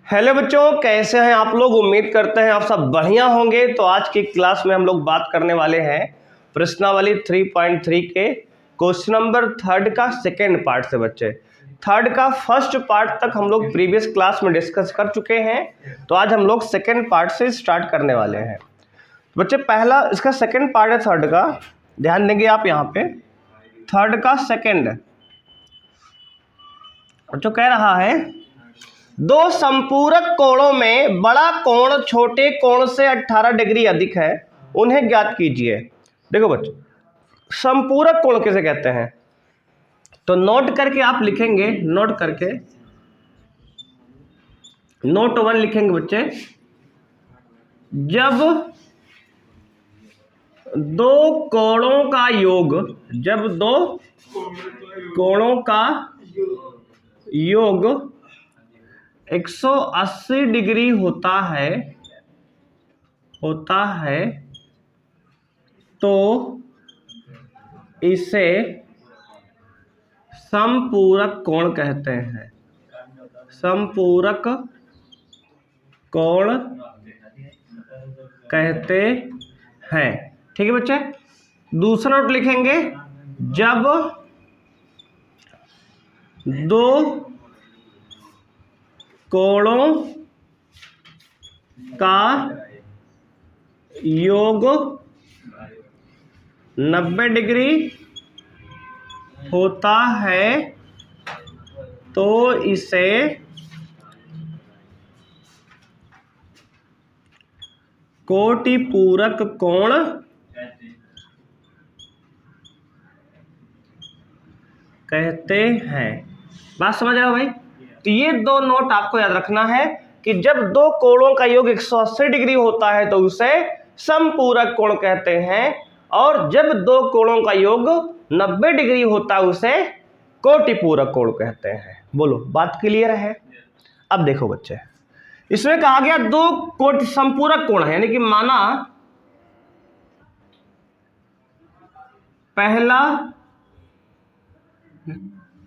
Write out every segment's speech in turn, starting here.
Hello बच्चों, कैसे हैं आप लोग। उम्मीद करते हैं आप सब बढ़िया होंगे। तो आज की क्लास में हम लोग बात करने वाले हैं प्रश्नावली 3.3 के क्वेश्चन नंबर 3 का सेकेंड पार्ट से। बच्चे 3 का फर्स्ट पार्ट तक हम लोग प्रीवियस क्लास में डिस्कस कर चुके हैं। तो आज हम लोग सेकेंड पार्ट से स्टार्ट करने वाले हैं। बच्चे पहला इसका सेकेंड पार्ट है 3 का, ध्यान देंगे आप यहाँ पे। 3 का सेकेंड जो कह रहा है, दो संपूरक कोणों में बड़ा कोण छोटे कोण से 18 डिग्री अधिक है, उन्हें ज्ञात कीजिए। देखो बच्चों, संपूरक कोण किसे कहते हैं, तो नोट करके आप लिखेंगे। नोट करके नोट 1 लिखेंगे बच्चे। जब दो कोणों का योग, जब दो कोणों का योग 180 डिग्री होता है तो इसे समपूरक कोण कहते हैं। समपूरक कोण कहते हैं। ठीक है बच्चे। दूसरा नोट लिखेंगे, जब दो कोणों का योग 90 डिग्री होता है तो इसे कोटिपूरक कोण कहते हैं। बात समझ रहे हो भाई। तो ये दो नोट आपको याद रखना है कि जब दो कोणों का योग 180 डिग्री होता है तो उसे समपूरक कोण कहते हैं, और जब दो कोणों का योग 90 डिग्री होता है उसे कोटिपूरक कोण कहते हैं। बोलो, बात क्लियर है। अब देखो बच्चे, इसमें कहा गया दो कोटि संपूरक कोण है, यानी कि माना पहला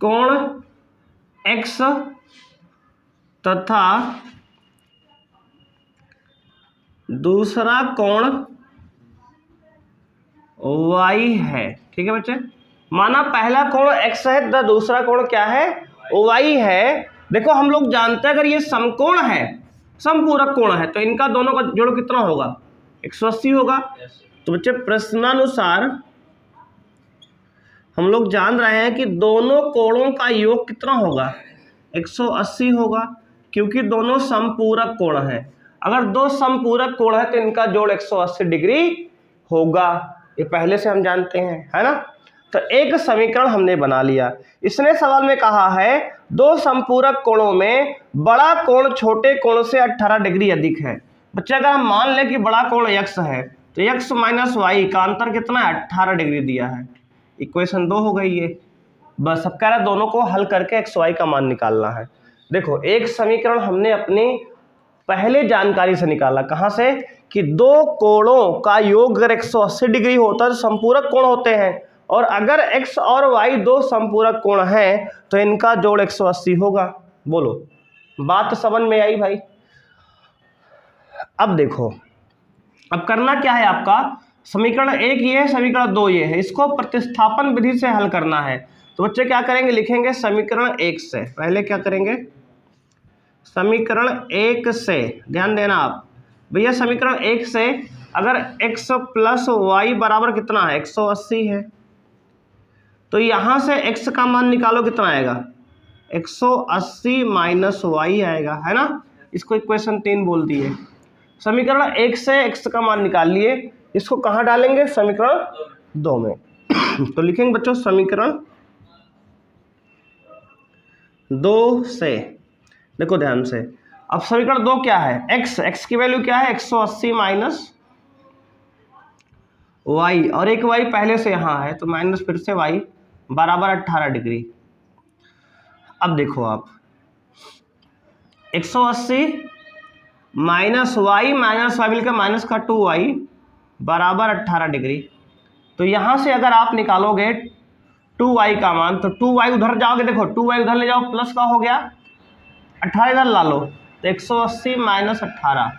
कोण x तथा दूसरा कोण y है। ठीक है बच्चे। माना पहला कोण x है तथा दूसरा कोण क्या है, y है। देखो हम लोग जानते हैं अगर ये समकोण है, समपूरक कोण है, तो इनका दोनों का जोड़ कितना होगा, 180 होगा। तो बच्चे प्रश्नानुसार हम लोग जान रहे हैं कि दोनों कोणों का योग कितना होगा, 180 होगा, क्योंकि दोनों समपूरक कोण हैं। अगर दो समपूरक कोण है तो इनका जोड़ 180 डिग्री होगा, ये पहले से हम जानते हैं, है ना। तो एक समीकरण हमने बना लिया। इसने सवाल में कहा है दो संपूरक कोणों में बड़ा कोण छोटे कोण से 18 डिग्री अधिक है। बच्चे अगर हम मान लें कि बड़ा कोण x है तो x माइनस वाई का अंतर कितना है, 18 डिग्री दिया है। इक्वेशन 2 हो गई ये। बस अब कह रहा है दोनों को हल करके एक्स वाई का मान निकालना है। देखो एक समीकरण हमने अपनी पहले जानकारी से निकाला, कहाँ से, कि दो कोणों का योग अगर 180 डिग्री होता है तो संपूरक कोण होते हैं, और अगर x और y दो संपूरक कोण हैं तो इनका जोड़ 180 होगा। बोलो, बात तो समझ में आई भाई। अब देखो, अब करना क्या है आपका, समीकरण 1 ये है, समीकरण 2 ये है, इसको प्रतिस्थापन विधि से हल करना है। तो बच्चे क्या करेंगे, लिखेंगे समीकरण 1 से। पहले क्या करेंगे, समीकरण 1 से, ध्यान देना आप भैया। समीकरण 1 से अगर x प्लस वाई बराबर कितना है, 180 है, तो यहां से x का मान निकालो, कितना आएगा, 180 माइनस वाई आएगा, है ना। इसको इक्वेशन 3 बोल दिए। समीकरण 1 से x का मान निकाल लिए, इसको कहाँ डालेंगे, समीकरण 2 में। तो लिखेंगे बच्चों समीकरण 2 से। देखो ध्यान से, अब समीकरण 2 क्या है, x की वैल्यू क्या है, 180 माइनस y, और एक y पहले से यहाँ है तो माइनस फिर से y बराबर 18 डिग्री। अब देखो आप 180 माइनस y मिलकर माइनस का 2y बराबर 18 डिग्री। तो यहाँ से अगर आप निकालोगे 2y का मान, तो 2y उधर जाओगे, देखो 2y उधर ले जाओ, प्लस का हो गया, 18 इधर ला लो, तो 180 माइनस 18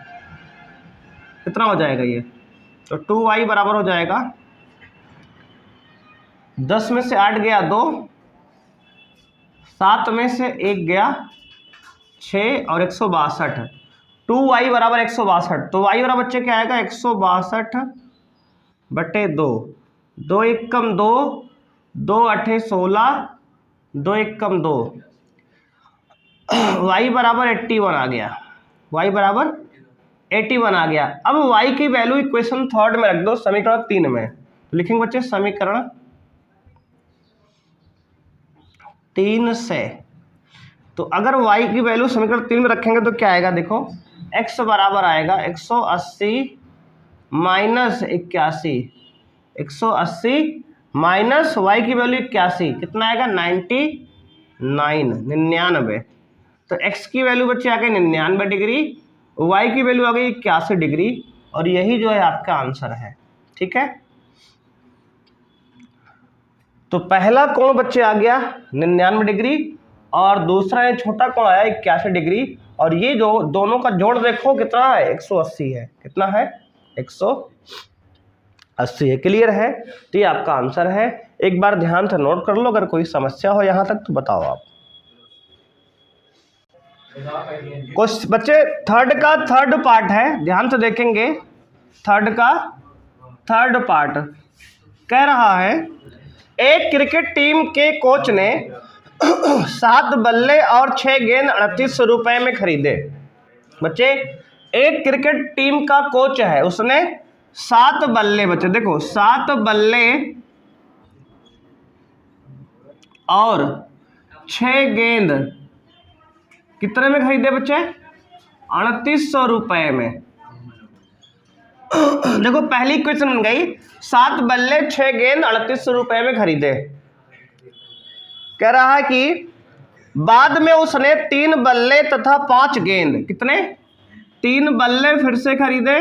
कितना हो जाएगा ये? तो 2y बराबर हो जाएगा 10 में से 8 गया 2, 7 में से 1 गया 6 और 162। 2y बराबर 162। तो y बराबर बच्चे क्या आएगा? 162 बटे 2, 2 एक कम 2, 2 अठे 16, 2 एक कम 2, y बराबर 81 आ गया। y बराबर 81 आ गया। अब y की वैल्यू इक्वेशन थर्ड में रख दो, समीकरण 3 में। लिखेंगे बच्चे समीकरण 3 से। तो अगर y की वैल्यू समीकरण 3 में रखेंगे तो क्या आएगा? देखो x बराबर आएगा 180 माइनस 81, 180 माइनस y की वैल्यू 81 कितना आएगा? 99। तो x की वैल्यू बच्चे आ गई 99 डिग्री, y की वैल्यू आ गई 81 डिग्री, और यही जो है आपका आंसर है। ठीक है, तो पहला कोण बच्चे आ गया 99 डिग्री और दूसरा है छोटा कोण आया 81 डिग्री, और ये जो दोनों का जोड़ देखो कितना है? 180 है। कितना है? 180 है। क्लियर है? तो ये आपका आंसर है। एक बार ध्यान से नोट कर लो, अगर कोई समस्या हो यहां तक तो बताओ आप। कुछ बच्चे थर्ड का थर्ड पार्ट है, ध्यान से देखेंगे। थर्ड का थर्ड पार्ट कह रहा है, एक क्रिकेट टीम के कोच ने 7 बल्ले और 6 गेंद 38 रुपए में खरीदे। बच्चे एक क्रिकेट टीम का कोच है, उसने 7 बल्ले, बच्चे देखो 7 बल्ले और 6 गेंद कितने में खरीदे बच्चे? 3800 रुपए में। देखो पहली इक्वेशन बन गई, 7 बल्ले 6 गेंद 3800 रुपए में खरीदे। कह रहा है कि बाद में उसने 3 बल्ले तथा 5 गेंद, कितने? 3 बल्ले फिर से खरीदे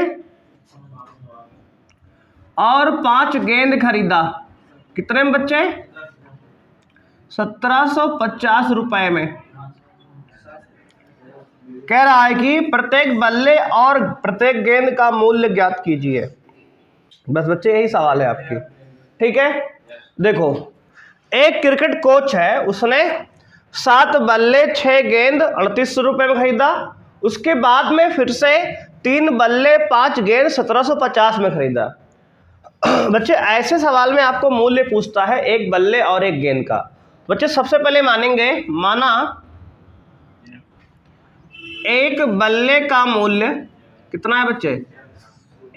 और 5 गेंद खरीदा। कितने में बच्चे? 1750 रुपए में। कह रहा है कि प्रत्येक बल्ले और प्रत्येक गेंद का मूल्य ज्ञात कीजिए। बस बच्चे यही सवाल है आपकी। ठीक है, देखो एक क्रिकेट कोच है, उसने 7 बल्ले 6 गेंद 3800 रुपए में खरीदा। उसके बाद में फिर से 3 बल्ले 5 गेंद 1750 में खरीदा। बच्चे ऐसे सवाल में आपको मूल्य पूछता है एक बल्ले और एक गेंद का। बच्चे सबसे पहले मानेंगे, माना एक बल्ले का मूल्य कितना है बच्चे?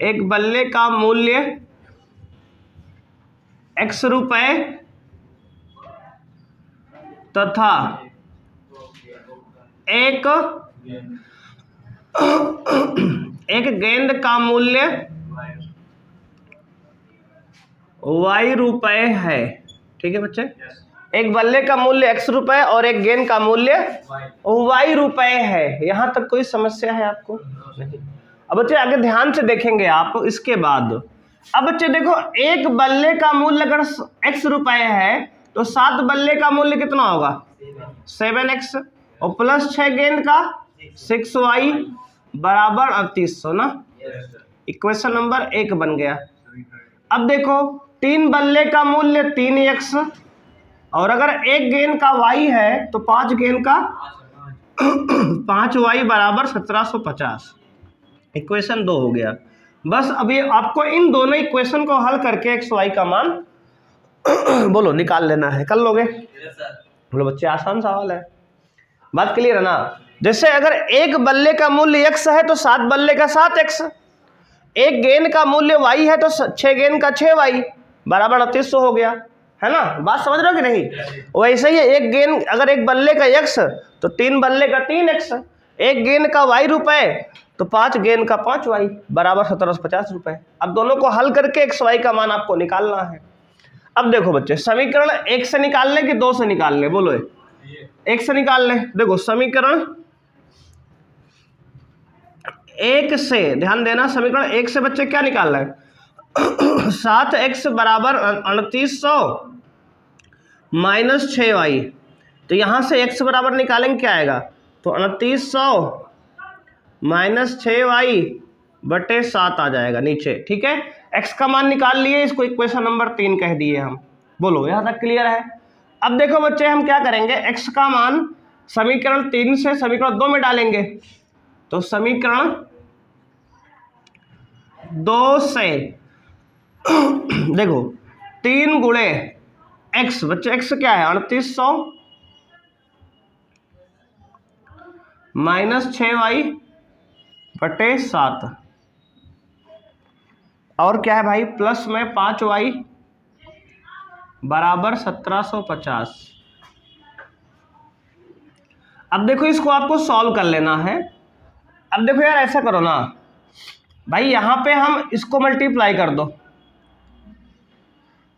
एक बल्ले का मूल्य x रुपए तथा एक गेंद का मूल्य y रुपए है। ठीक है बच्चे, एक बल्ले का मूल्य x रुपए और एक गेंद का मूल्य y रुपए है। यहां तक कोई समस्या है आपको? नहीं। अब बच्चे आगे ध्यान से देखेंगे आप इसके बाद। अब बच्चे देखो एक बल्ले का मूल्य अगर x रुपए है तो 7 बल्ले का मूल्य कितना होगा? 7x और प्लस 6 गेंद का 6y बराबर 3800 ना। इक्वेशन नंबर 1 बन गया। अब देखो 3 बल्ले का मूल्य 3x और अगर एक गेंद का y है तो 5 गेंद का 5y बराबर 1750। इक्वेशन 2 हो गया। बस अभी आपको इन दोनों इक्वेशन को हल करके xy का मान बोलो निकाल लेना है। कर लोगे? बोलो बच्चे, आसान सवाल है। बात क्लियर है ना? जैसे अगर एक बल्ले का मूल्य x है तो 7 बल्ले का 7x, एक गेंद का मूल्य y है तो 6 गेंद का 6y बराबर 3800 हो गया, है ना? बात समझ रहे हो कि नहीं? वैसे ही एक गेंद अगर एक बल्ले का x तो 3 बल्ले का 3x, एक गेंद का y रुपए तो 5 गेंद का 5y बराबर 1750 रुपए। अब दोनों को हल करके xy का मान आपको निकालना है। अब देखो बच्चे, समीकरण 1 से निकाल ले कि 2 से निकाल ले? बोलो 1 से निकाल ले। देखो समीकरण 1 से ध्यान देना, समीकरण 1 से बच्चे क्या निकालना है? 7x बराबर 3800 माइनस 6y। तो यहां से x बराबर निकालेंगे क्या आएगा? तो 3800 -6y/7 आ जाएगा नीचे। ठीक है, x का मान निकाल लिए, इसको इक्वेशन नंबर 3 कह दिए हम। बोलो यहाँ तक क्लियर है। अब देखो बच्चे हम क्या करेंगे, x का मान समीकरण 3 से समीकरण 2 में डालेंगे। तो समीकरण 2 से देखो 3 गुणे x, बच्चे x क्या है 3800 -6y/7 और क्या है भाई प्लस में 5y = 1750। अब देखो इसको आपको सॉल्व कर लेना है। अब देखो यार ऐसा करो ना भाई, यहां पे हम इसको मल्टीप्लाई कर दो,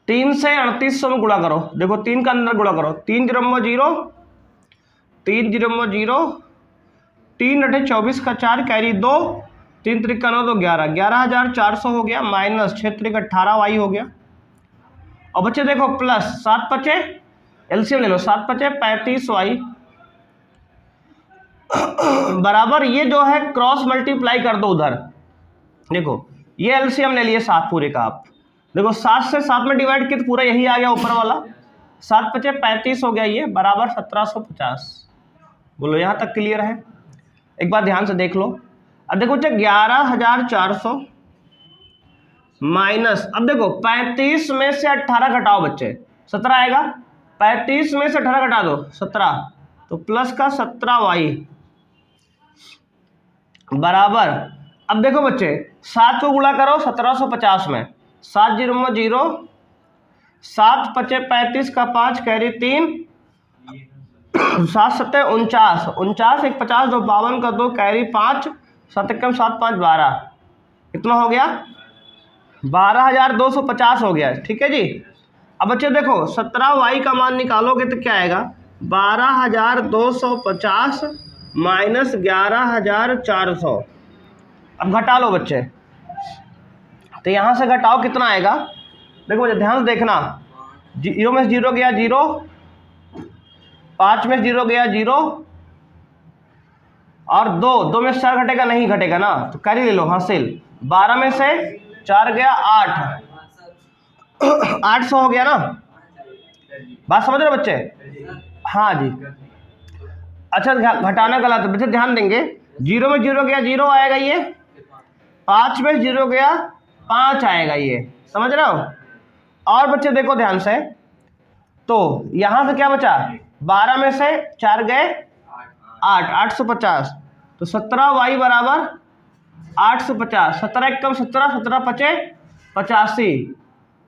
3 से 3800 में गुणा करो। देखो 3 का अंदर गुणा करो, 3 0 0 3 0 0 3 8 24 का 4 कैरी 2 3 3 9 2 11 11400 हो गया, माइनस 6 3 18y हो गया। और बच्चे देखो प्लस 7 5 एलसीएम ले लो, 7 5 35y बराबर ये जो है क्रॉस मल्टीप्लाई कर दो उधर। देखो ये एलसीएम ले लिए 7 पूरे का, आप देखो 7 से 7 में डिवाइड किया तो पूरा यही आ गया ऊपर वाला, 7 5 35 हो गया, ये बराबर 1750। बोलो यहाँ तक क्लियर है। एक बार ध्यान से देख लो। अब देखो 11400 माइनस, अब देखो 35 में से 18 घटाओ बच्चे 17 आएगा, 35 में से 18 घटा दो 17, तो प्लस का 17y बराबर, अब देखो बच्चे 7 को गुणा करो 1750 में, 7 0 0 7 5 35 का 5 कैरी 3 7 7 49 49 1 50 2 52 का 2 कैरी 5 7 1 7 5 12, कितना हो गया 12250 हो गया। ठीक है जी। अब बच्चे देखो 17y का मान निकालोगे तो क्या आएगा 12250 माइनस 11400। अब घटा लो बच्चे, तो यहां से घटाओ कितना आएगा, देखो बच्चे ध्यान से देखना, 0 में 0 गया 0, 5 में 0 गया 0 और 2 में 4 घटेगा, नहीं घटेगा ना, तो कैरी ले लो हासिल, 12 में से 4 गया 800 हो गया ना। बात समझ रहे हो बच्चे? हाँ जी। अच्छा घटाना गलत, बच्चे ध्यान देंगे, 0 में 0 गया 0 आएगा ये, 5 में 0 गया 5 आएगा ये, समझ रहे हो। और बच्चे देखो ध्यान से, तो यहां से क्या बचा, 12 में से 4 गए 8, 850, तो 17y बराबर 850, 17 1 कम 17, 17 5 85,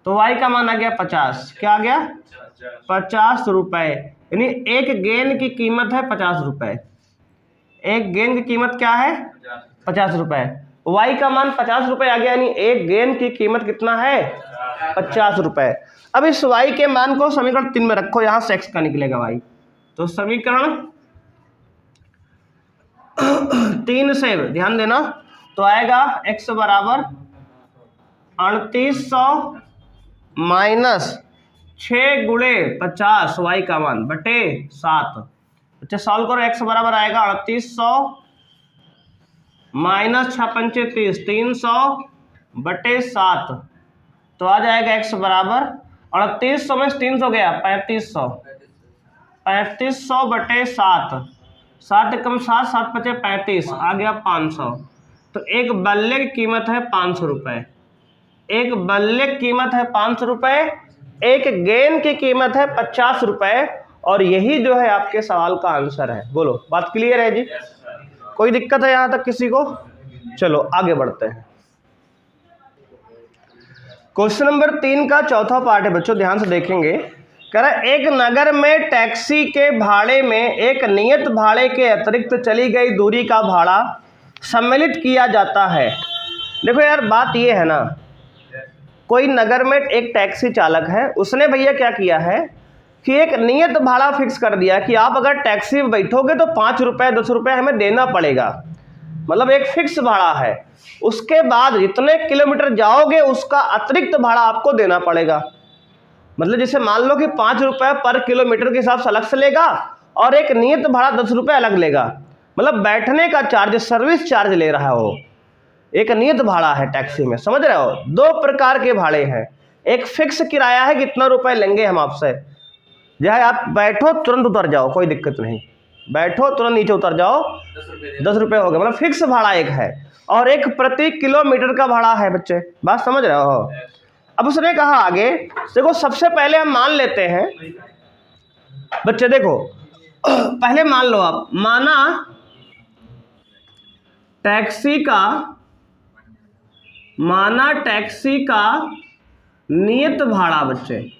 तो y का मान आ गया 50। क्या आ गया 50 रुपए, यानी एक गेंद की कीमत है 50 रुपए। एक गेंद की कीमत क्या है 50 रुपए, y का मान 50 रुपए आ गया, यानी एक गेंद की कीमत कितना है 50 रुपए। अब इस y के मान को समीकरण 3 में रखो, यहां से x का निकलेगा y, तो समीकरण 3 से ध्यान देना, तो आएगा x बराबर 3800 माइनस 6 गुणे 50 y का मान बटे 7। अच्छा सॉल्व करो, x बराबर आएगा 3800 माइनस 6 पंचे 30, 300 बटे 7, तो आ जाएगा x बराबर 3800 में 300 गया 3500, 3500 बटे 7, 7 कम 7 7 पचे 35, आ गया 500। तो एक बल्ले की कीमत है 500 रुपए, एक बल्ले की कीमत है 500 रुपए, एक गेंद की कीमत है 50 रुपए, और यही जो है आपके सवाल का आंसर है। बोलो बात क्लियर है जी? कोई दिक्कत है यहां तक किसी को? चलो आगे बढ़ते हैं। क्वेश्चन नंबर 3 का चौथा पार्ट है बच्चों, ध्यान से देखेंगे। कह रहा है एक नगर में टैक्सी के भाड़े में एक नियत भाड़े के अतिरिक्त चली गई दूरी का भाड़ा सम्मिलित किया जाता है। देखो यार बात ये है ना, कोई नगर में एक टैक्सी चालक है, उसने भैया क्या किया है कि एक नियत भाड़ा फिक्स कर दिया कि आप अगर टैक्सी में बैठोगे तो 5 रुपए 10 रुपए हमें देना पड़ेगा, मतलब एक फिक्स भाड़ा है। उसके बाद जितने किलोमीटर जाओगे उसका अतिरिक्त भाड़ा आपको देना पड़ेगा। मतलब जैसे मान लो कि 5 रुपए पर किलोमीटर के हिसाब से अलग से लेगा और एक नियत भाड़ा 10 रुपए अलग लेगा। मतलब बैठने का चार्ज, सर्विस चार्ज ले रहा है वो, एक नियत भाड़ा है टैक्सी में, समझ रहे हो। दो प्रकार के भाड़े हैं, एक फिक्स किराया है कितना रुपए लेंगे हम आपसे, जो है आप बैठो तुरंत उतर जाओ कोई दिक्कत नहीं, बैठो तुरंत नीचे उतर जाओ 10 रुपये हो गए, मतलब फिक्स भाड़ा एक है, और एक प्रति किलोमीटर का भाड़ा है बच्चे, बात समझ रहे हो। अब उसने कहा आगे देखो, सबसे पहले हम मान लेते हैं बच्चे, देखो पहले मान लो आप, माना टैक्सी का नियत भाड़ा बच्चे,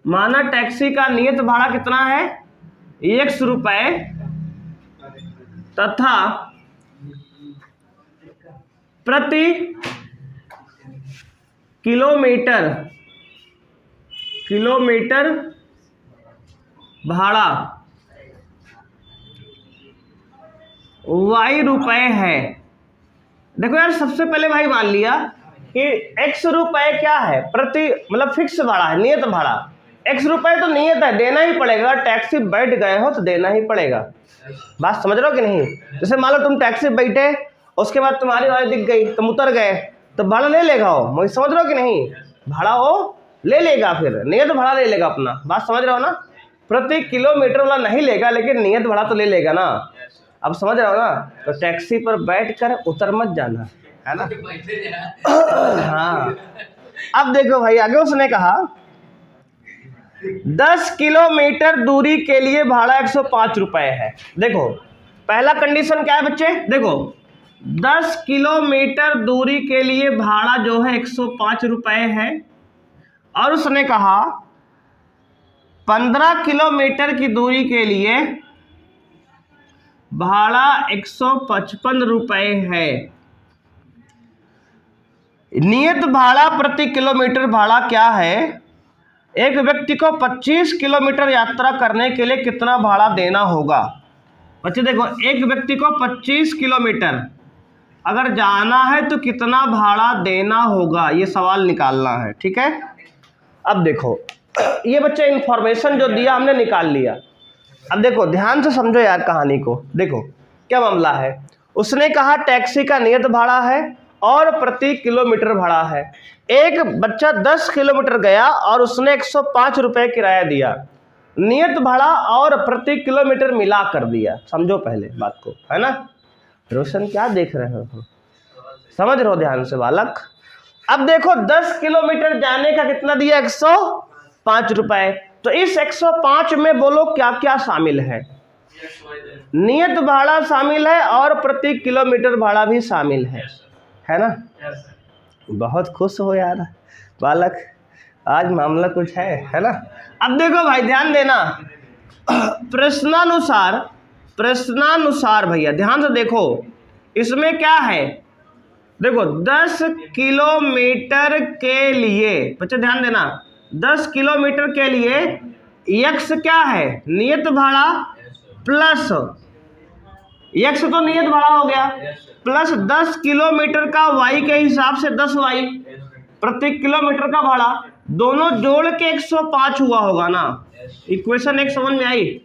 माना टैक्सी का नियत भाड़ा कितना है 100 रुपये तथा प्रति किलोमीटर भाड़ा y रुपए है। देखो यार, सबसे पहले भाई मान लिया कि x रुपए क्या है, प्रति मतलब फिक्स भाड़ा है, नियत भाड़ा, x रुपए तो नियत है, देना ही पड़ेगा, टैक्सी बैठ गए हो तो देना ही पड़ेगा, बात समझ रहे हो कि नहीं। जैसे मान लो तुम टैक्सी बैठे, उसके बाद तुम्हारी गाड़ी दिख गई, तुम उतर गए, तो भाड़ा ले लेगा वो, मुझे समझ रहे हो कि नहीं, भाड़ा वो ले लेगा, फिर नियत भाड़ा ले लेगा अपना, बात समझ रहे हो ना। प्रति किलोमीटर वाला नहीं लेगा, लेकिन नियत भाड़ा तो ले लेगा ना, अब समझ रहे हो ना। तो टैक्सी पर बैठकर उतर मत जाना, है ना। हाँ, अब देखो भाई आगे उसने कहा 10 किलोमीटर दूरी के लिए भाड़ा 105 रुपए है। देखो पहला कंडीशन क्या है बच्चे, देखो 10 किलोमीटर दूरी के लिए भाड़ा जो है 105 रुपए है, और उसने कहा 15 किलोमीटर की दूरी के लिए भाड़ा 155 रुपए है। नियत भाड़ा प्रति किलोमीटर भाड़ा क्या है, एक व्यक्ति को 25 किलोमीटर यात्रा करने के लिए कितना भाड़ा देना होगा। बच्चे देखो, एक व्यक्ति को 25 किलोमीटर अगर जाना है तो कितना भाड़ा देना होगा, ये सवाल निकालना है, ठीक है। अब देखो ये बच्चे इंफॉर्मेशन जो दिया हमने निकाल लिया। अब देखो ध्यान से समझो यार कहानी को, देखो क्या मामला है। उसने कहा टैक्सी का नियत भाड़ा है और प्रति किलोमीटर भाड़ा है। एक बच्चा 10 किलोमीटर गया और उसने 105 रुपये किराया दिया, नियत भाड़ा और प्रति किलोमीटर मिला कर दिया। समझो पहले बात को, है ना। रोशन क्या देख रहे हो, समझ रहे हो ध्यान से बालक। अब देखो 10 किलोमीटर जाने का कितना दिया, 105 रुपये। तो इस 105 में बोलो क्या क्या शामिल है, नियत भाड़ा शामिल है और प्रति किलोमीटर भाड़ा भी शामिल है ना। बहुत खुश हो यार बालक, आज मामला कुछ है ना। अब देखो भाई ध्यान देना, प्रश्नानुसार भैया ध्यान से देखो, इसमें क्या है, देखो 10 किलोमीटर के लिए, बच्चे ध्यान देना, 10 किलोमीटर के लिए यक्स क्या है, नियत भाड़ा, प्लस यक्स तो नियत भाड़ा हो गया, प्लस 10 किलोमीटर का वाई के हिसाब से 10 वाई प्रति किलोमीटर का भाड़ा, दोनों जोड़ के 105 हुआ होगा ना। इक्वेशन एक समझ में आई।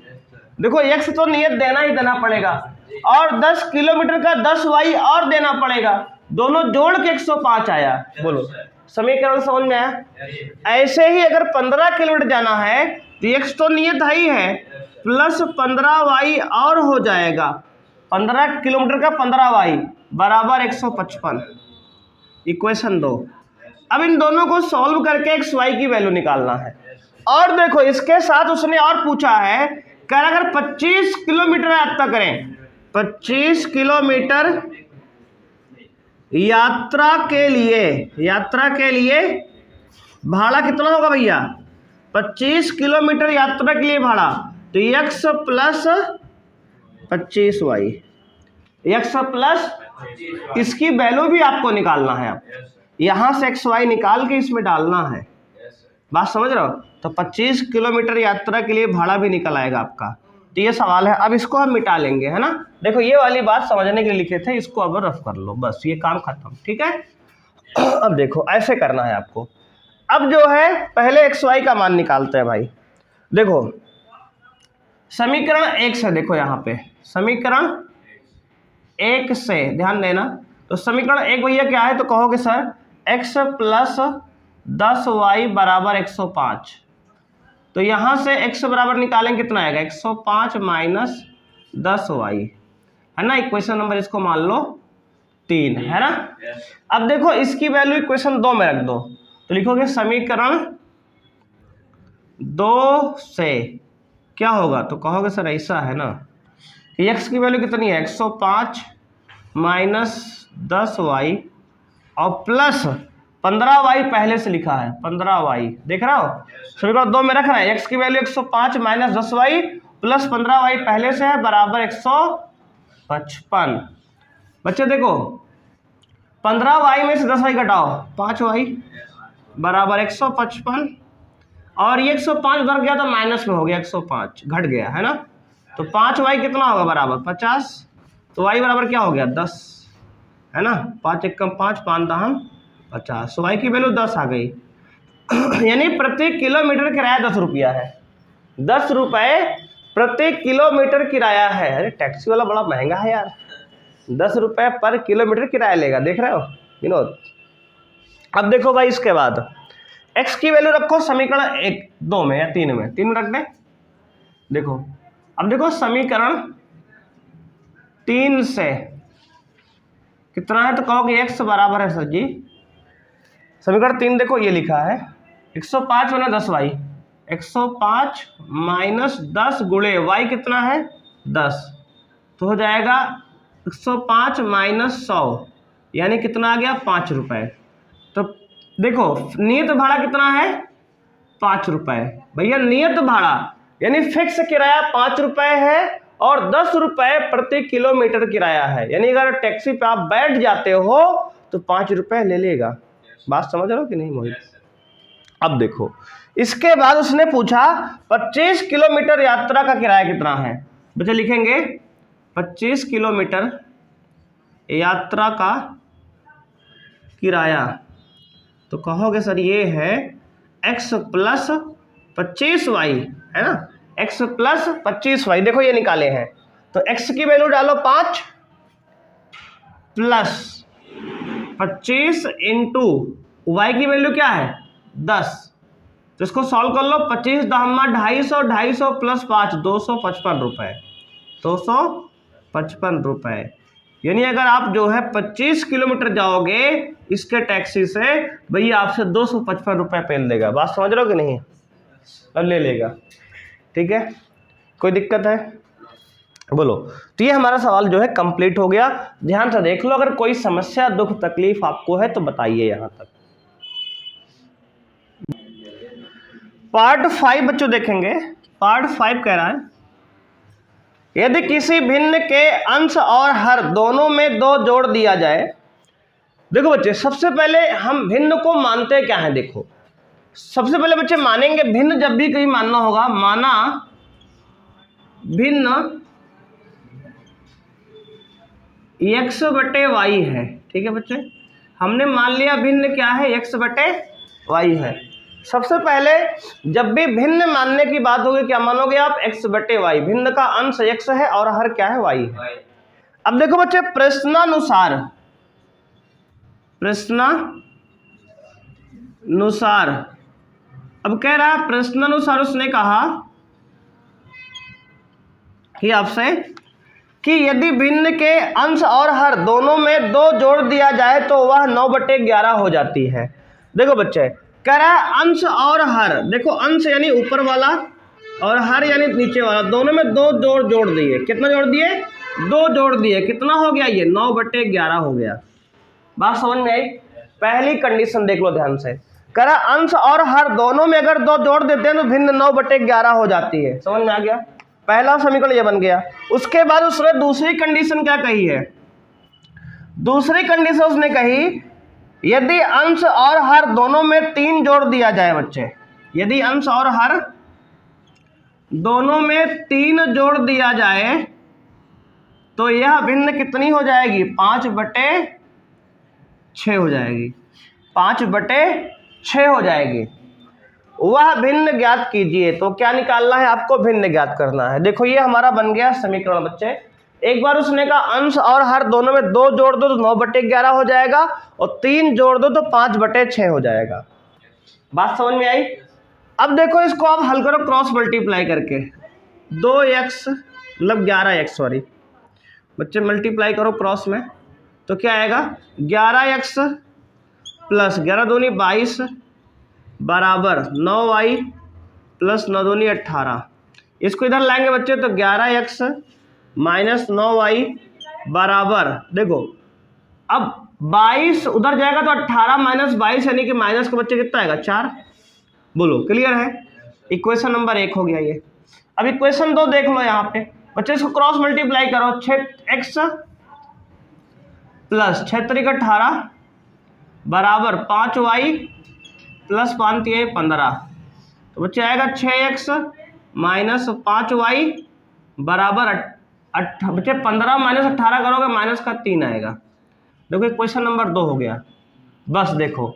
देखो यक्स तो नियत देना ही देना पड़ेगा, और 10 किलोमीटर का 10 वाई और देना पड़ेगा, दोनों जोड़ के 105 आया। बोलो समीकरण समझ में आया। ऐसे ही अगर 15 किलोमीटर जाना है तो एक्स तो नियत ही है, प्लस 15 वाई और हो जाएगा, 15 किलोमीटर का 15 वाई बराबर 155। इक्वेशन 2। अब इन दोनों को सॉल्व करके एक्स वाई की वैल्यू निकालना है। और देखो इसके साथ उसने और पूछा है, कह रहा अगर 25 किलोमीटर यात्रा करें, 25 किलोमीटर यात्रा के लिए भाड़ा कितना होगा भैया, 25 किलोमीटर यात्रा के लिए भाड़ा, तो x plus 25 y, x plus, इसकी वैल्यू भी आपको निकालना है। आप यहाँ से एक्स वाई निकाल के इसमें डालना है, बात समझ रहे हो। तो 25 किलोमीटर यात्रा के लिए भाड़ा भी निकल आएगा आपका। तो ये सवाल है, अब इसको हम मिटा लेंगे, है ना। देखो ये वाली बात समझने के लिए लिखे थे, इसको अब रफ कर लो, बस ये काम खत्म, ठीक है। अब देखो ऐसे करना है आपको। अब जो है पहले एक्स वाई का मान निकालते हैं भाई। देखो समीकरण 1 से, देखो यहाँ पे समीकरण 1 से, ध्यान देना, तो समीकरण 1 भैया क्या है, तो कहोगे सर x प्लस 10y बराबर 105। तो यहां से x बराबर निकालेंगे कितना आएगा, 105 माइनस 10y, है ना। इक्वेशन नंबर इसको मान लो 3, है ना। अब देखो इसकी वैल्यू इक्वेशन 2 में रख दो, तो लिखोगे समीकरण 2 से क्या होगा, तो कहोगे सर ऐसा है ना कि x की वैल्यू कितनी है, 105 माइनस 10y और प्लस 15y पहले से लिखा है, 15y देख रहा हो, समीकरण 2 में रख रहे हैं। x की value 105 minus 10y plus 15y पहले से है बराबर 155। बच्चे देखो 15y में से 10y घटाओ, 5y बराबर 155, और ये 105 उधर गया तो माइनस में हो गया, 105 घट गया, है ना। तो 5y कितना होगा, बराबर 50, तो y बराबर क्या हो गया, 10, है ना। 5 एकम 5, 5 दहम 50, y की वैल्यू 10 आ गई। यानी प्रति किलोमीटर किराया 10 रुपया है, 10 रुपये प्रति किलोमीटर किराया है। अरे टैक्सी वाला बड़ा महंगा है यार, 10 रुपये पर किलोमीटर किराया लेगा, देख रहे हो विनोद। अब देखो भाई इसके बाद x की वैल्यू रखो समीकरण 1, 2 में या 3 में, 3 में रख दें। देखो अब देखो समीकरण 3 से कितना है, तो कहोगे x बराबर है सर जी, समीकरण 3 देखो ये लिखा है 105 माइनस 10y, 105 माइनस 10 गुणे y कितना है 10, तो हो जाएगा 105 माइनस 100 यानी कितना आ गया 5 रुपये। तो देखो नियत भाड़ा कितना है 5 रुपये, भैया नियत भाड़ा यानी फिक्स किराया 5 रुपये है और 10 रुपये प्रति किलोमीटर किराया है, यानी अगर टैक्सी पे आप बैठ जाते हो तो 5 रुपये ले लेगा। बात समझ रहे हो कि नहीं मोहित। अब देखो इसके बाद उसने पूछा 25 किलोमीटर यात्रा का किराया कितना है, बच्चे लिखेंगे 25 किलोमीटर यात्रा का किराया, तो कहोगे सर ये है x प्लस 25y, है ना, x प्लस 25y। देखो ये निकाले हैं, तो x की वैल्यू डालो 5 प्लस 25 इंटू y की वैल्यू क्या है 10, तो इसको सॉल्व कर लो, 25 दहमा 250, 250 प्लस 5 255 रुपये, 255 रुपये। यानी अगर आप जो है 25 किलोमीटर जाओगे इसके टैक्सी से, भैया आपसे 255 रुपये पेल देगा। बात समझ रहे हो कि नहीं, अब ले लेगा, ठीक है, कोई दिक्कत है बोलो। तो ये हमारा सवाल जो है कंप्लीट हो गया, ध्यान से देख लो, अगर कोई समस्या दुख तकलीफ आपको है तो बताइए यहाँ तक। पार्ट 5 बच्चों देखेंगे, पार्ट 5 कह रहा है यदि किसी भिन्न के अंश और हर दोनों में 2 जोड़ दिया जाए। देखो बच्चे सबसे पहले हम भिन्न को मानते क्या है, देखो सबसे पहले बच्चे मानेंगे भिन्न, जब भी कहीं मानना होगा, माना भिन्न x बटे y है, ठीक है बच्चे, हमने मान लिया भिन्न क्या है x बटे y है। सबसे पहले जब भी भिन्न मानने की बात होगी क्या मानोगे आप, x बटे y, भिन्न का अंश x है और हर क्या है y है। अब देखो बच्चे प्रश्नानुसार अब कह रहा है प्रश्नानुसार उसने कहा कि आपसे कि यदि भिन्न के अंश और हर दोनों में 2 जोड़ दिया जाए तो वह 9/11 हो जाती है। देखो बच्चे कह रहा है अंश और हर, देखो अंश यानी ऊपर वाला और हर यानी नीचे वाला, दोनों में 2 जोड़ दिए, कितना जोड़ दिए 2 जोड़ दिए, कितना हो गया ये 9/11 हो गया। बात समझ में आई। पहली कंडीशन देख लो ध्यान से, कह रहा अंश और हर दोनों में अगर 2 जोड़ देते हैं तो भिन्न 9/11 हो जाती है, समझ में आ गया, पहला समीकरण ये बन गया। उसके बाद उसने दूसरी कंडीशन क्या कही है, दूसरी कंडीशन उसने कही यदि अंश और हर दोनों में 3 जोड़ दिया जाए बच्चे, यदि अंश और हर दोनों में 3 जोड़ दिया जाए तो यह भिन्न कितनी हो जाएगी 5/6 हो जाएगी, 5/6 हो जाएगी। वह भिन्न ज्ञात कीजिए, तो क्या निकालना है आपको, भिन्न ज्ञात करना है। देखो ये हमारा बन गया समीकरण बच्चे, एक बार उसने कहा अंश और हर दोनों में 2 जोड़ दो तो 9/11 हो जाएगा, और 3 जोड़ दो तो 5/6 हो जाएगा। बात समझ में आई? अब देखो इसको आप हल करो क्रॉस मल्टीप्लाई करके, 2x मतलब 11x, सॉरी बच्चे मल्टीप्लाई करो क्रॉस में, तो क्या आएगा 11x प्लस 11 दूनी 22 बराबर 9y प्लस 9 दूनी 18। इसको इधर लाएंगे बच्चे तो 11x माइनस 9y बराबर, देखो अब 22 उधर जाएगा तो 18 माइनस 22 यानी कि माइनस का बच्चे कितना आएगा 4। बोलो क्लियर है? इक्वेशन नंबर 1 हो गया ये। अब इक्वेशन 2 देख लो यहाँ पे बच्चे, इसको क्रॉस मल्टीप्लाई करो, 6x प्लस 6 3 18 बराबर 5y प्लस 5 3 15। तो बच्चे आएगा 6x माइनस 5y बराबर बच्चे 15 माइनस 18 करोगे माइनस का 3 आएगा। देखो इक्वेशन नंबर 2 हो गया। बस देखो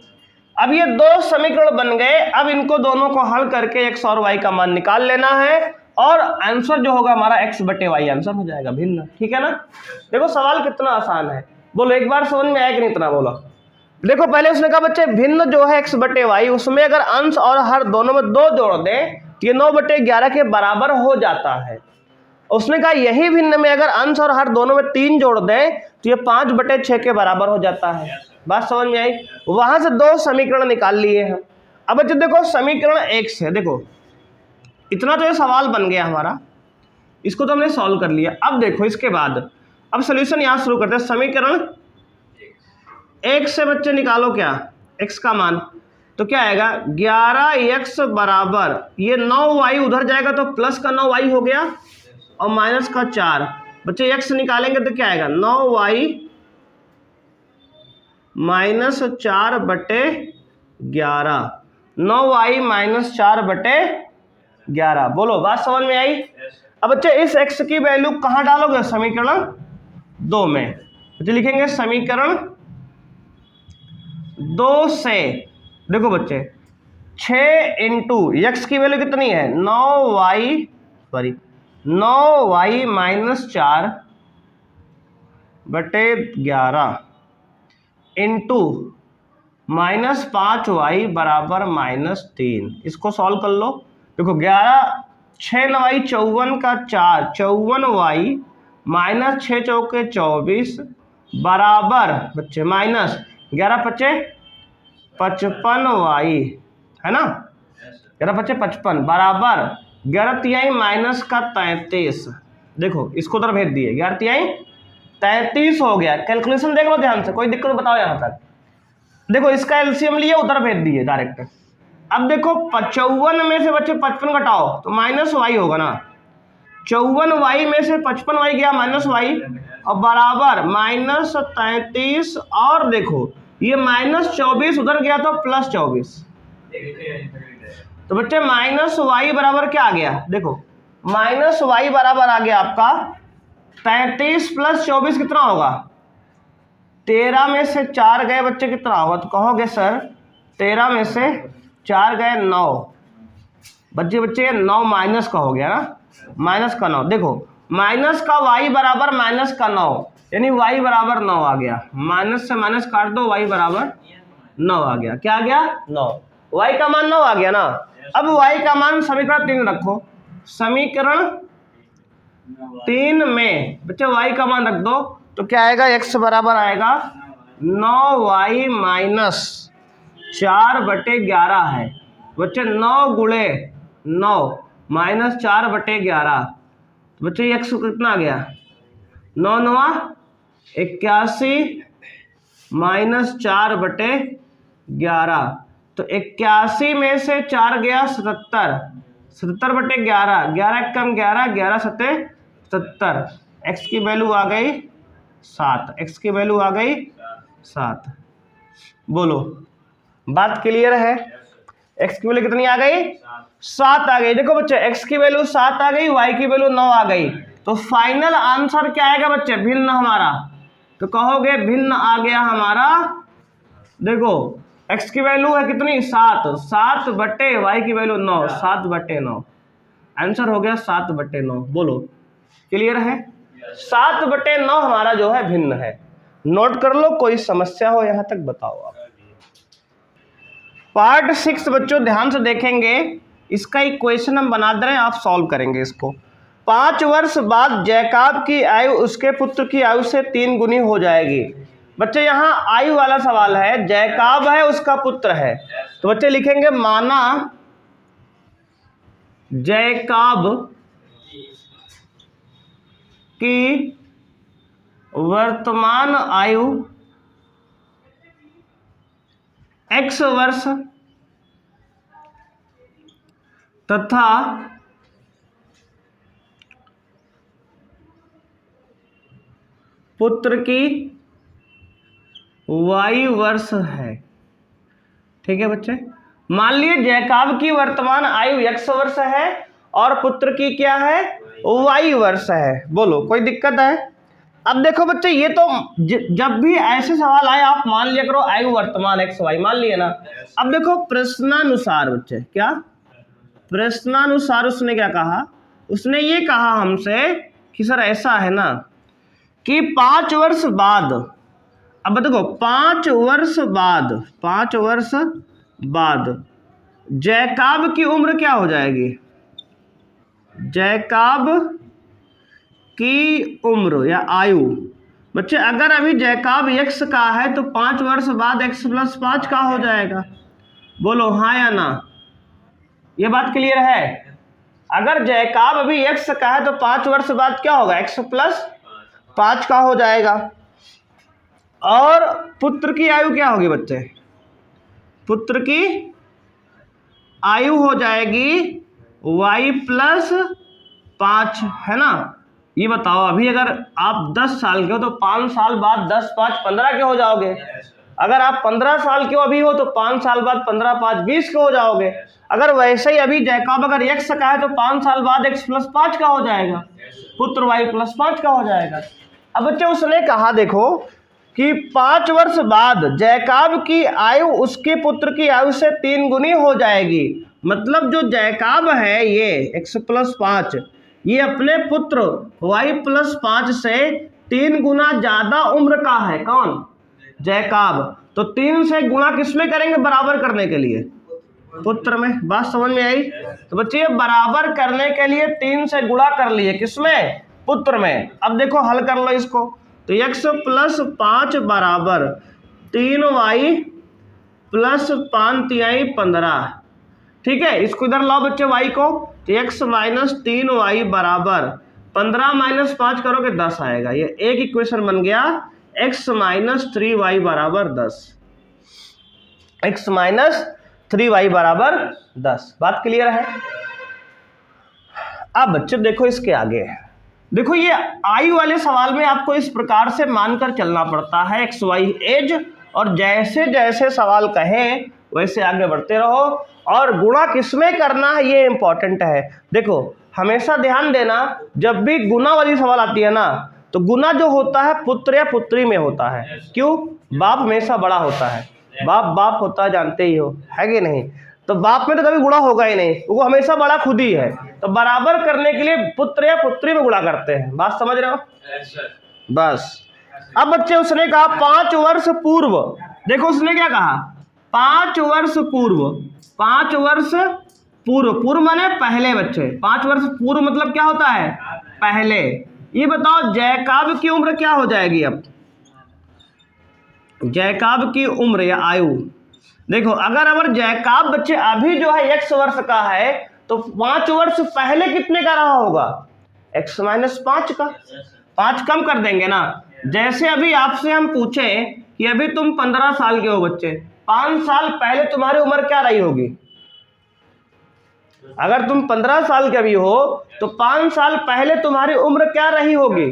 अब ये 2 समीकरण बन गए। अब इनको दोनों को हल करके x और y का मान निकाल लेना है और आंसर जो होगा हमारा x/y आंसर हो जाएगा, भिन्न। ठीक है ना? देखो सवाल कितना आसान है, बोलो एक बार समझ में आया कि नहीं? इतना बोलो। देखो पहले उसने कहा बच्चे भिन्न जो है x/y, उसमें अगर अंश और हर दोनों में 2 जोड़ दें तो ये 9/11 के बराबर हो जाता है। उसने कहा यही भिन्न में अगर अंश और हर दोनों में 3 जोड़ दें तो ये 5/6 के बराबर हो जाता है। बात समझ में आई? वहां से 2 समीकरण निकाल लिए हैं। अब बच्चे देखो समीकरण 1 से, देखो इतना तो ये सवाल बन गया हमारा, इसको तो हमने सॉल्व कर लिया। अब देखो इसके बाद अब सोल्यूशन यहाँ शुरू करते हैं। समीकरण 1 से बच्चे निकालो क्या x का मान, तो क्या आएगा 11x बराबर ये 9y उधर जाएगा तो प्लस का 9y हो गया और माइनस का 4। बच्चे x निकालेंगे तो क्या आएगा 9y माइनस 4/11, 9y माइनस 4/11। बोलो बात समझ में आई? अब बच्चे इस x की वैल्यू कहाँ डालोगे? समीकरण 2 में। बच्चे लिखेंगे समीकरण 2 से, देखो बच्चे 6 इंटू x की वैल्यू कितनी है 9y minus 4/11 into minus 5y बराबर -3। इसको सॉल्व कर लो। देखो 11 6 9y 54 का 4 54y माइनस 6 चौके 24 बराबर बच्चे माइनस 11 5 55y, है ना? 11 5 55 बराबर 11 तिहाई माइनस का 33। देखो इसको उधर भेज दिए, 11 तिहाई 33 हो गया। कैलकुलेशन देख लो ध्यान से, कोई दिक्कत बताओ यहाँ तक। देखो इसका एलसीएम लिए उधर भेज दिए डायरेक्ट। अब देखो 54 में से बच्चे 55 घटाओ तो माइनस वाई होगा ना, 54y में से 55y गया माइनस वाई और बराबर माइनस 33, और देखो ये माइनस 24 उधर गया तो प्लस 24। तो बच्चे माइनस वाई बराबर क्या आ गया? देखो माइनस वाई बराबर आ गया आपका 33 प्लस 24 कितना होगा? 13 में से 4 गए बच्चे कितना होगा? तो कहोगे सर 13 में से 4 गए 9। बच्चे 9 माइनस का हो गया ना, माइनस का 9। देखो माइनस का y बराबर माइनस का 9 यानी y बराबर 9 आ गया। माइनस से माइनस काट दो, y बराबर 9 आ गया। क्या आ गया? 9। y का मान 9 आ गया ना। अब y का मान समीकरण 3 रखो। समीकरण 3 में बच्चे y का मान रख दो तो क्या आएगा? x बराबर आएगा 9y माइनस 4/11 है बच्चे। 9 गुणे 9 माइनस 4/11। तो बच्चे x कितना आ गया? 9 9 81 माइनस 4/11। तो 81 में से 4 गया 77, 77/11, 11 कम 11, 11 7 70। x की वैल्यू आ गई 7, x की वैल्यू आ गई 7। बोलो बात क्लियर है? x की वैल्यू कितनी आ गई? 7 आ गई। देखो बच्चे x की वैल्यू 7 आ गई, y की वैल्यू 9 आ गई। तो फाइनल आंसर क्या आएगा बच्चे? भिन्न हमारा। तो कहोगे भिन्न आ गया हमारा। देखो x की वैल्यू है कितनी? 7, 7 बटे y की वैल्यू 9, 7/9। आंसर हो गया 7/9। बोलो क्लियर है? 7/9 हमारा जो है भिन्न है। नोट कर लो, कोई समस्या हो यहां तक बताओ आप। पार्ट 6 बच्चों ध्यान से देखेंगे, इसका इक्वेशन हम बना दे रहे हैं, आप सॉल्व करेंगे इसको। 5 वर्ष बाद जैकब की आयु उसके पुत्र की आयु से 3 गुनी हो जाएगी। बच्चे यहाँ आयु वाला सवाल है, जैकब है उसका पुत्र है, तो बच्चे लिखेंगे माना जैकब की वर्तमान आयु x वर्ष तथा पुत्र की y वर्ष है। ठीक है बच्चे, मान लिए जैकब की वर्तमान आयु x वर्ष है और पुत्र की क्या है, y वर्ष है। बोलो कोई दिक्कत है? अब देखो बच्चे, ये तो जब भी ऐसे सवाल आए आप मान लिया करो आयु वर्तमान x y, मान लिए ना। अब देखो प्रश्नानुसार बच्चे, क्या प्रश्नानुसार उसने क्या कहा, उसने ये कहा हमसे कि सर ऐसा है ना कि 5 वर्ष बाद, अब देखो 5 वर्ष बाद जैकब की उम्र क्या हो जाएगी, जैकब की उम्र या आयु। बच्चे अगर अभी जैकब x का है तो 5 वर्ष बाद x + 5 का हो जाएगा। बोलो हाँ या ना, ये बात क्लियर है? अगर जैकब अभी x का है तो 5 वर्ष बाद क्या होगा, x + 5 का हो जाएगा। और पुत्र की आयु क्या होगी बच्चे, पुत्र की आयु हो जाएगी y + 5, है ना। ये बताओ अभी अगर आप 10 साल के हो तो 5 साल बाद 10 + 5 15 के हो जाओगे। अगर आप 15 साल के अभी हो तो 5 साल बाद 15 + 5 20 के हो जाओगे। अगर वैसे ही अभी जैकब अगर x का है तो 5 साल बाद x + 5 का हो जाएगा, पुत्र y + 5 का हो जाएगा। अब बच्चे उसने कहा देखो कि 5 वर्ष बाद जैकब की आयु उसके पुत्र की आयु से 3 गुनी हो जाएगी। मतलब जो जैकब है ये x + 5, ये अपने पुत्र y + 5 से 3 गुना ज्यादा उम्र का है। कौन, जैकब। तो 3 से गुणा किसमें करेंगे, बराबर करने के लिए, पुत्र में। बात समझ में आई? तो बच्चे बराबर करने के लिए 3 से गुणा कर लिए, किसमें, पुत्र में। अब देखो हल कर लो इसको, तो x + 5 बराबर 3y + 5 × 15। ठीक है, इसको इधर लाओ बच्चे y को, तो x - 3y बराबर 15 - 5 करोगे 10 आएगा। ये एक इक्वेशन बन गया, x - 3y बराबर 10, x - 3y बराबर 10। बात क्लियर है? अब बच्चे देखो इसके आगे, देखो ये आयु वाले सवाल में आपको इस प्रकार से मानकर चलना पड़ता है x y एज, और जैसे जैसे सवाल कहें वैसे आगे बढ़ते रहो। और गुणा किसमें करना है ये इंपॉर्टेंट है। देखो हमेशा ध्यान देना, जब भी गुणा वाली सवाल आती है ना, तो गुणा जो होता है पुत्र या पुत्री में होता है। क्यों? बाप हमेशा बड़ा होता है, बाप होता है, जानते ही हो, है कि नहीं। तो बाप में तो कभी गुणा होगा ही नहीं, वो हमेशा बड़ा खुद ही है। तो बराबर करने के लिए पुत्र या पुत्री में गुणा करते हैं। बात समझ रहे हो? बस। अब बच्चे उसने कहा 5 वर्ष पूर्व, देखो उसने क्या कहा, 5 वर्ष पूर्व, 5 वर्ष पूर्व, पूर्व माने पहले बच्चे, 5 वर्ष पूर्व मतलब क्या होता है, पहले। ये बताओ जैकब की उम्र क्या हो जाएगी। अब जैकब की उम्र या आयु, देखो अगर जैकब बच्चे अभी जो है x वर्ष का है तो 5 वर्ष पहले कितने का रहा होगा, x - 5 का। 5 कम कर देंगे ना। जैसे अभी आपसे हम पूछें कि अभी तुम 15 साल के हो बच्चे, 5 साल पहले तुम्हारी उम्र क्या रही होगी। अगर तुम 15 साल के अभी हो तो 5 साल पहले तुम्हारी उम्र क्या रही होगी,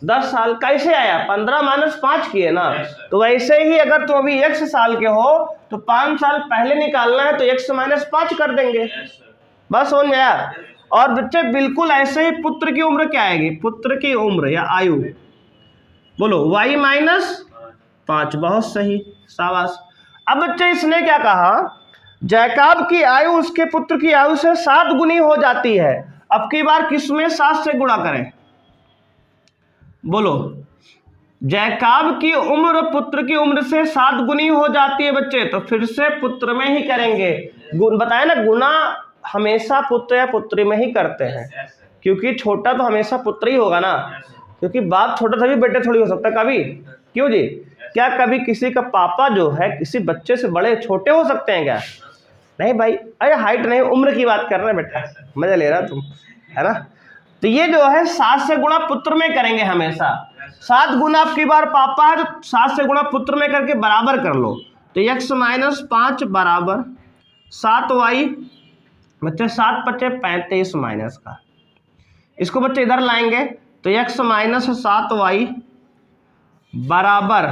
10 साल। कैसे आया, 15 - 5 किए ना। तो वैसे ही अगर तुम अभी x साल के हो तो 5 साल पहले निकालना है तो x - 5 कर देंगे। बस हो गया। और बच्चे बिल्कुल ऐसे ही पुत्र की उम्र क्या आएगी, पुत्र की उम्र या आयु, बोलो y - 5। बहुत सही, शाबाश। अब बच्चे इसने क्या कहा, जैकब की आयु उसके पुत्र की आयु से 7 गुनी हो जाती है। अब की बार किसमें 7 से गुणा करें, बोलो, जैकाब की उम्र पुत्र की उम्र से 7 गुनी हो जाती है बच्चे, तो फिर से पुत्र में ही करेंगे। बताया ना, गुना हमेशा पुत्र या पुत्री में ही करते हैं, क्योंकि छोटा तो हमेशा पुत्र ही होगा ना, क्योंकि बाप छोटा तभी बेटे थोड़ी हो सकता कभी। क्यों जी, क्या कभी किसी का पापा जो है किसी बच्चे से बड़े छोटे हो सकते हैं क्या? नहीं भाई, अरे हाइट नहीं, उम्र की बात कर रहे हैं बेटा, मजा ले रहा तुम, है ना। तो ये जो है 7 से गुणा पुत्र में करेंगे हमेशा। 7 गुना आपकी बार पापा है तो 7 से गुणा पुत्र में करके बराबर कर लो। तो x माइनस 5 बराबर 7y बच्चे, 7 बच्चे 35 माइनस का, इसको बच्चे इधर लाएंगे तो x माइनस 7y बराबर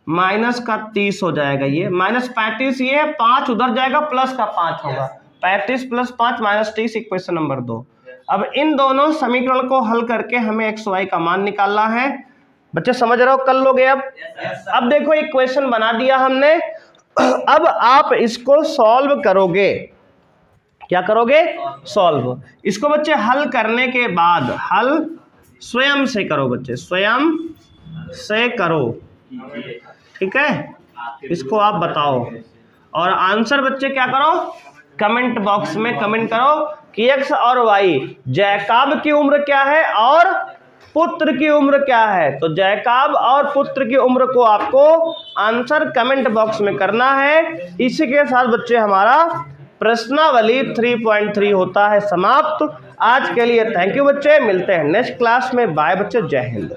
माइनस का 30 हो जाएगा। ये माइनस 35 ये 5 उधर जाएगा, प्लस का 5 होगा, 35 प्लस 5 माइनस 30, इक्वेशन नंबर 2। अब इन दोनों समीकरण को हल करके हमें x y का मान निकालना है। बच्चे समझ रहे हो, कर लोगे अब देखो इक्वेशन बना दिया हमने, अब आप इसको सॉल्व करोगे। क्या करोगे? सॉल्व। इसको बच्चे हल करने के बाद हल स्वयं से करो बच्चे, स्वयं से करो, ठीक है। इसको आप बताओ और आंसर बच्चे क्या करो, कमेंट बॉक्स में कमेंट करो कि x और y, जैकाब की उम्र क्या है और पुत्र की उम्र क्या है। तो जैकाब और पुत्र की उम्र को आपको आंसर कमेंट बॉक्स में करना है। इसी के साथ बच्चे हमारा प्रश्नावली 3.3 होता है समाप्त। आज के लिए थैंक यू बच्चे, मिलते हैं नेक्स्ट क्लास में। बाय बच्चे, जय हिंद।